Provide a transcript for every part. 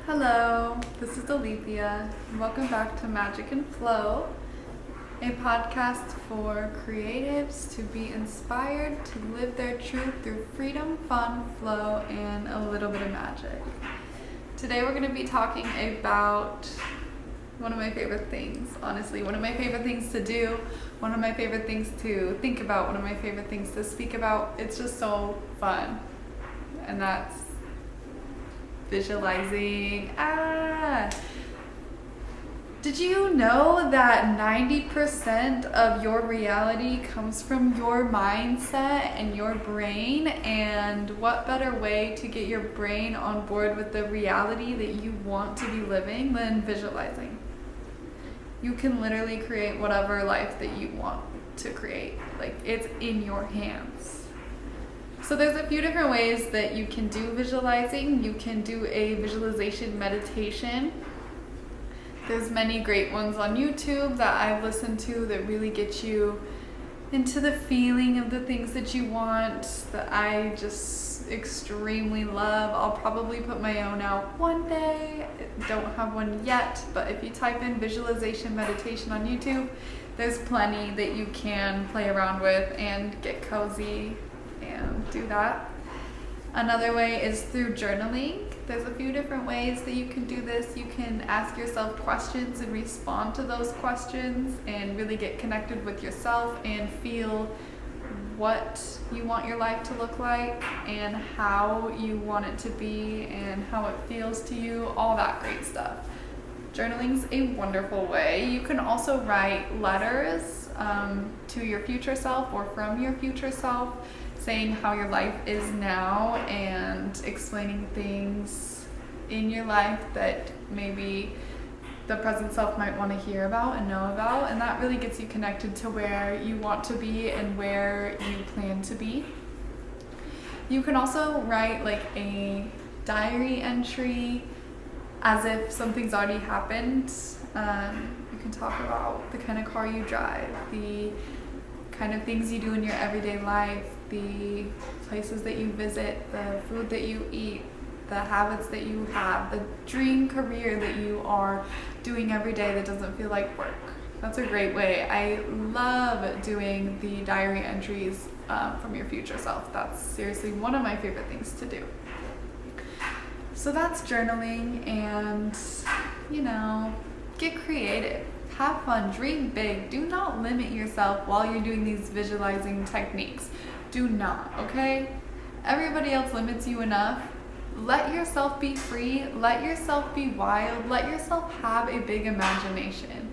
Hello, this is Alethea. Welcome back to Magic and Flow, a podcast for creatives to be inspired to live their truth through freedom, fun, flow, and a little bit of magic. Today we're going to be talking about one of my favorite things, honestly. One of my favorite things to do, one of my favorite things to think about, one of my favorite things to speak about. It's just so fun. And that's visualizing. Did you know that 90% of your reality comes from your mindset and your brain? And what better way to get your brain on board with the reality that you want to be living than visualizing? You can literally create whatever life that you want to create. Like, it's in your hands. So there's a few different ways that you can do visualizing. You can do a visualization meditation. There's many great ones on YouTube that I've listened to that really get you into the feeling of the things that you want, that I just extremely love. I'll probably put my own out one day. Don't have one yet, but if you type in visualization meditation on YouTube, there's plenty that you can play around with and get cozy and do that. Another way is through journaling. There's a few different ways that you can do this. You can ask yourself questions and respond to those questions and really get connected with yourself and feel what you want your life to look like and how you want it to be and how it feels to you, all that great stuff. Journaling's a wonderful way. You can also write letters to your future self or from your future self, saying how your life is now and explaining things in your life that maybe the present self might want to hear about and know about, and that really gets you connected to where you want to be and where you plan to be. You can also write like a diary entry as if something's already happened. You can talk about the kind of car you drive, the kind of things you do in your everyday life, the places that you visit, the food that you eat, the habits that you have, the dream career that you are doing every day that doesn't feel like work. That's a great way. I love doing the diary entries from your future self. That's seriously one of my favorite things to do. So that's journaling, and get creative. Have fun, dream big. Do not limit yourself while you're doing these visualizing techniques. Do not, okay? Everybody else limits you enough. Let yourself be free. Let yourself be wild. Let yourself have a big imagination.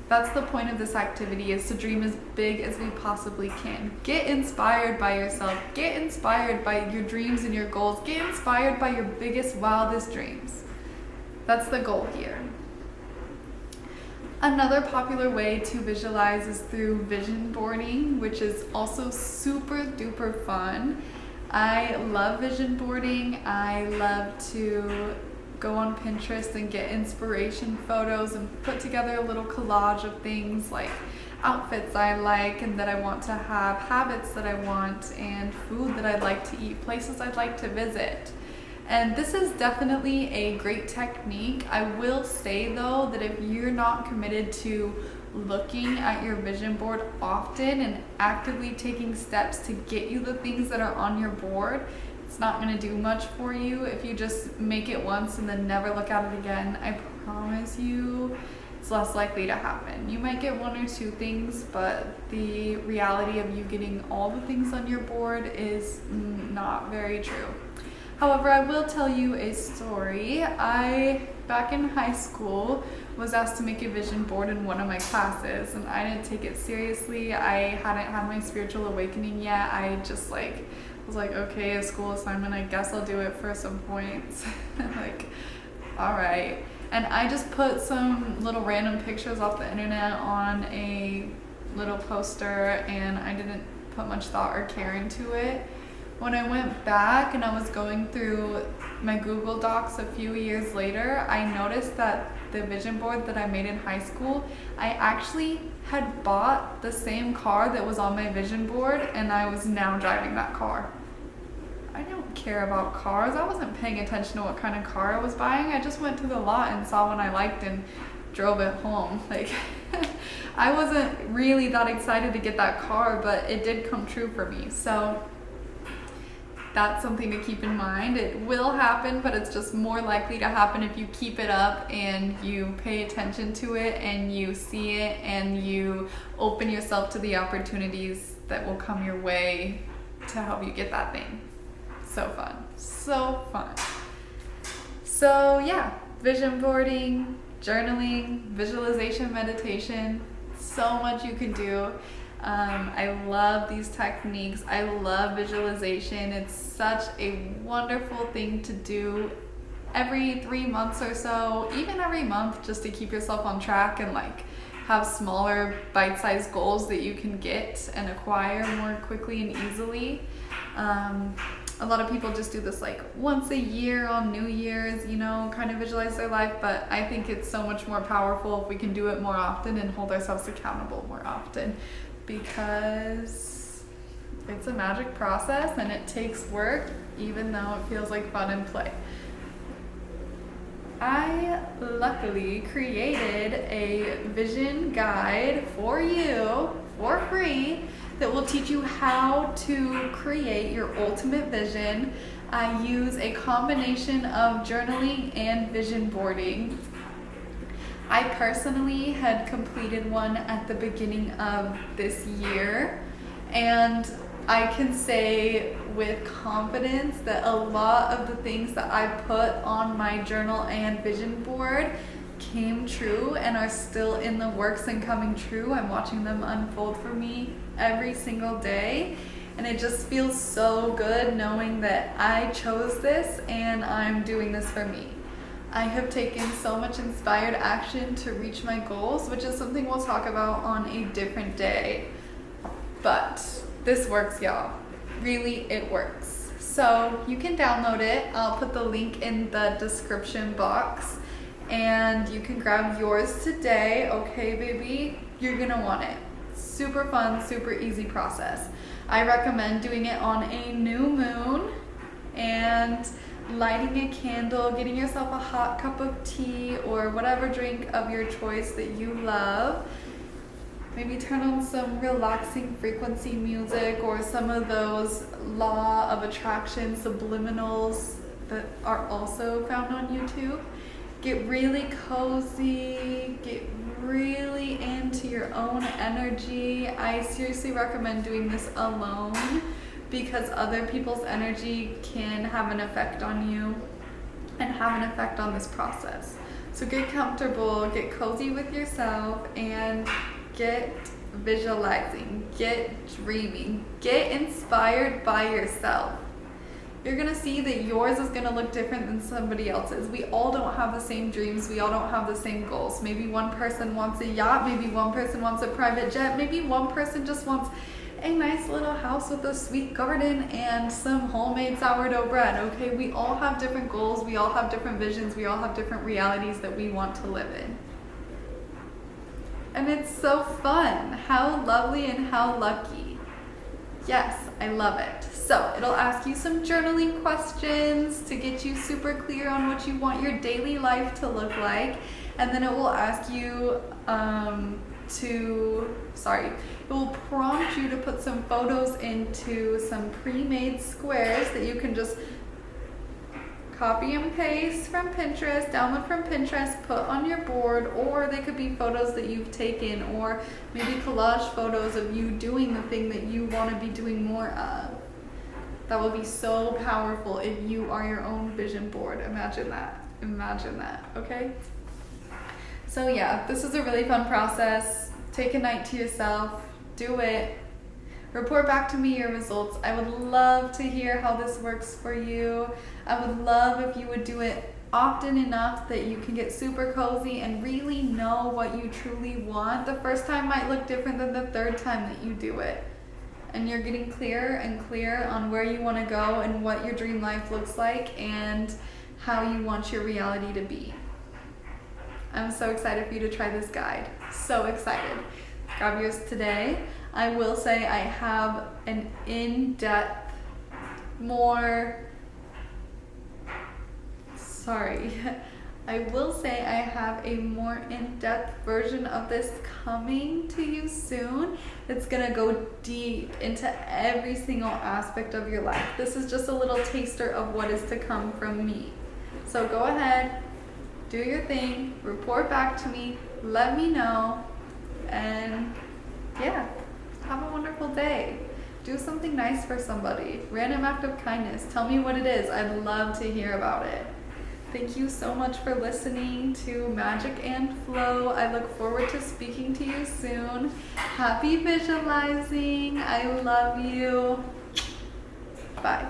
That's the point of this activity, is to dream as big as we possibly can. Get inspired by yourself. Get inspired by your dreams and your goals. Get inspired by your biggest, wildest dreams. That's the goal here. Another popular way to visualize is through vision boarding, which is also super duper fun. I love vision boarding. I love to go on Pinterest and get inspiration photos and put together a little collage of things like outfits I like and that I want to have, habits that I want, and food that I'd like to eat, places I'd like to visit. And this is definitely a great technique. I will say though that if you're not committed to looking at your vision board often and actively taking steps to get you the things that are on your board, it's not going to do much for you. If you just make it once and then never look at it again, I promise you it's less likely to happen. You might get one or two things, but the reality of you getting all the things on your board is not very true. However, I will tell you a story. I, back in high school, was asked to make a vision board in one of my classes, and I didn't take it seriously. I hadn't had my spiritual awakening yet. I just was like, okay, a school assignment, I guess I'll do it for some points. All right. And I just put some little random pictures off the internet on a little poster, and I didn't put much thought or care into it. When I went back and I was going through my Google Docs a few years later, I noticed that the vision board that I made in high school, I actually had bought the same car that was on my vision board, and I was now driving that car. I don't care about cars. I wasn't paying attention to what kind of car I was buying. I just went to the lot and saw one I liked and drove it home. Like, I wasn't really that excited to get that car, but it did come true for me. So that's something to keep in mind. It will happen, but it's just more likely to happen if you keep it up and you pay attention to it and you see it and you open yourself to the opportunities that will come your way to help you get that thing. So fun. So fun. So yeah, vision boarding, journaling, visualization, meditation, so much you can do. I love these techniques. I love visualization. It's such a wonderful thing to do every 3 months or so, even every month, just to keep yourself on track and like have smaller bite-sized goals that you can get and acquire more quickly and easily. A lot of people just do this like once a year on New Year's, you know, kind of visualize their life, but I think it's so much more powerful if we can do it more often and hold ourselves accountable more often, because it's a magic process and it takes work, even though it feels like fun and play. I luckily created a vision guide for you for free that will teach you how to create your ultimate vision. I use a combination of journaling and vision boarding. I personally had completed one at the beginning of this year, and I can say with confidence that a lot of the things that I put on my journal and vision board came true and are still in the works and coming true. I'm watching them unfold for me every single day, and it just feels so good knowing that I chose this and I'm doing this for me. I have taken so much inspired action to reach my goals, which is something we'll talk about on a different day. But this works, y'all. Really, it works. So you can download it. I'll put the link in the description box, and you can grab yours today. Okay, baby? You're gonna want it. Super fun, super easy process. I recommend doing it on a new moon and lighting a candle, getting yourself a hot cup of tea or whatever drink of your choice that you love. Maybe turn on some relaxing frequency music or some of those law of attraction subliminals that are also found on YouTube. Get really cozy, get really into your own energy. I seriously recommend doing this alone because other people's energy can have an effect on you and have an effect on this process. So get comfortable, get cozy with yourself, and get visualizing, get dreaming, get inspired by yourself. You're gonna see that yours is gonna look different than somebody else's. We all don't have the same dreams. We all don't have the same goals. Maybe one person wants a yacht. Maybe one person wants a private jet. Maybe one person just wants a nice little house with a sweet garden and some homemade sourdough bread. Okay, we all have different goals. We all have different visions. We all have different realities that we want to live in. And it's so fun. How lovely and how lucky. Yes, I love it. So it'll ask you some journaling questions to get you super clear on what you want your daily life to look like. And then it will ask you it will prompt you to put some photos into some pre-made squares that you can just copy and paste from Pinterest, download from Pinterest, put on your board, or they could be photos that you've taken, or maybe collage photos of you doing the thing that you want to be doing more of. That will be so powerful if you are your own vision board. Imagine that. Imagine that, okay? So yeah, this is a really fun process. Take a night to yourself, do it. Report back to me your results. I would love to hear how this works for you. I would love if you would do it often enough that you can get super cozy and really know what you truly want. The first time might look different than the third time that you do it. And you're getting clearer and clearer on where you want to go and what your dream life looks like and how you want your reality to be. I'm so excited for you to try this guide. So excited. Grab yours today. I will say I have an in-depth more, sorry, I will say I have a more in-depth version of this coming to you soon. It's gonna go deep into every single aspect of your life. This is just a little taster of what is to come from me. So go ahead, do your thing, report back to me, let me know, and yeah, have a wonderful day. Do something nice for somebody. Random act of kindness. Tell me what it is. I'd love to hear about it. Thank you so much for listening to Magic and Flow. I look forward to speaking to you soon. Happy visualizing. I love you. Bye.